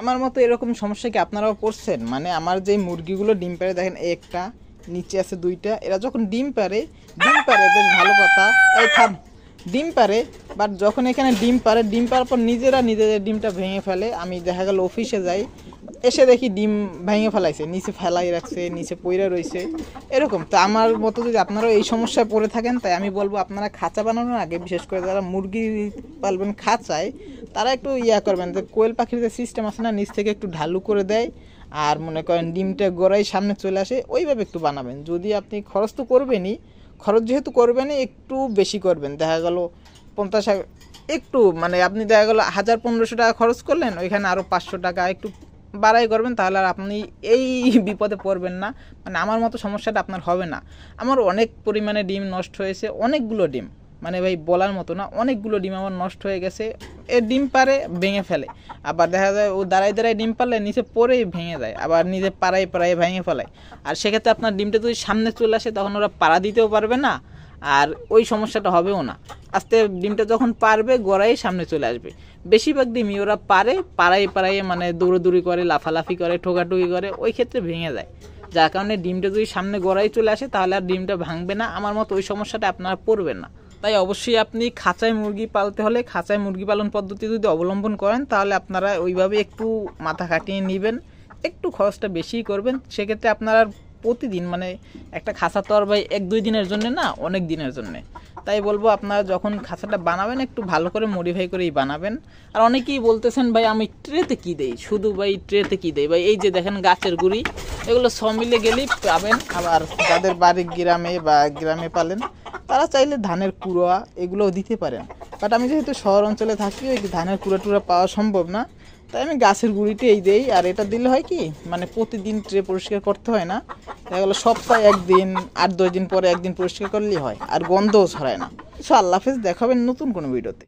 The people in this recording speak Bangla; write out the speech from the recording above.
আমার মতো এরকম সমস্যা কি আপনারাও পড়ছেন? মানে আমার যে মুরগিগুলো ডিম পাড়ে দেখেন একটা নিচে আছে দুইটা, এরা যখন ডিম পাড়ে বেশ ভালো কথা, এই থাম, ডিম পাড়ে, বাট যখন এখানে ডিম পাড়ার পর নিজেরা নিজেদের ডিমটা ভেঙে ফেলে। আমি দেখা গেল অফিসে যাই, এসে দেখি ডিম ভেঙে ফেলাইছে, নিচে ফেলাই রাখছে, নিচে পইরা রয়েছে এরকম। তো আমার মতো যদি আপনারাও এই সমস্যায় পড়ে থাকেন, তাই আমি বলবো আপনারা খাঁচা বানানোর আগে, বিশেষ করে যারা মুরগি পালবেন খাঁচায়, তারা একটু করবেন যে কোয়েল পাখির যে সিস্টেম আছে না, নিচ থেকে একটু ঢালু করে দেয়, আর মনে করেন ডিমটা গোড়ায় সামনে চলে আসে, ওইভাবে একটু বানাবেন। যদি আপনি খরচ তো করবেনই, খরচ যেহেতু করবেনই একটু বেশি করবেন। দেখা গেল 50 একটু মানে আপনি দেখা গেলো 1000-1500 টাকা খরচ করলেন, ওইখানে আরও 500 টাকা একটু বাড়াই করবেন, তাহলে আর আপনি এই বিপদে পড়বেন না। মানে আমার মতো সমস্যাটা আপনার হবে না। আমার অনেক পরিমাণে ডিম নষ্ট হয়েছে, অনেকগুলো ডিম, মানে ভাই বলার মতো না, অনেকগুলো ডিম আমার নষ্ট হয়ে গেছে। এ ডিম পারে ভেঙে ফেলে, আবার দেখা যায় ও দাঁড়ায় ডিম পারলে নিচে পরেই ভেঙে যায়, আবার নিজে পাড়ায় ভেঙে ফেলায়। আর সেক্ষেত্রে আপনার ডিমটা যদি সামনে চলে আসে, তখন ওরা পাড়া দিতেও পারবে না, আর ওই সমস্যাটা হবেও না। আস্তে ডিমটা যখন পারবে গোড়াই সামনে চলে আসবে। বেশিরভাগ ডিমই ওরা পাড়ায় মানে দৌড়াদৌড়ি করে, লাফালাফি করে, ঠোকাঠুকি করে, ওই ক্ষেত্রে ভেঙে যায়। যার কারণে ডিমটা যদি সামনে গোড়ায় চলে আসে, তাহলে আর ডিমটা ভাঙবে না। আমার মতো ওই সমস্যাটা আপনারা পড়বেন না। তাই অবশ্যই আপনি খাঁচায় মুরগি পালতে হলে খাঁচায় মুরগি পালন পদ্ধতি যদি অবলম্বন করেন, তাহলে আপনারা ওইভাবে একটু মাথা খাটিয়ে নেবেন, একটু খরচটা বেশিই করবেন। সেক্ষেত্রে আপনারা প্রতিদিন মানে একটা খাঁচা তো আর ভাই 1-2 দিনের জন্য না, অনেক দিনের জন্যে। তাই বলবো আপনারা যখন খাঁচাটা বানাবেন, একটু ভালো করে মডিফাই করেই বানাবেন। আর অনেকেই বলতেছেন ভাই আমি ট্রেতে কী দেই, শুধু ভাই ট্রেতে কী দেই ভাই, এই যে দেখেন গাছের গুঁড়ি, এগুলো সব মিলে গেলেই পাবেন। আবার যাদের বাড়ি গ্রামে পালেন, তারা চাইলে ধানের কুড়া এগুলোও দিতে পারেন। বাট আমি যেহেতু শহর অঞ্চলে থাকি, ওই ধানের কুড়া টুড়া পাওয়া সম্ভব না, তাই আমি গাছের গুঁড়িটাই দেই। আর এটা দিলে হয় কি, মানে প্রতিদিন ট্রে পরিষ্কার করতে হয় না, দেখা গেলো সপ্তাহে 1 দিন, 8-10 দিন পরে 1 দিন পরিষ্কার করলেই হয়, আর গন্ধও ছড়ায় না। সো আল্লাহ হাফেজ, দেখাবেন নতুন কোনো ভিডিওতে।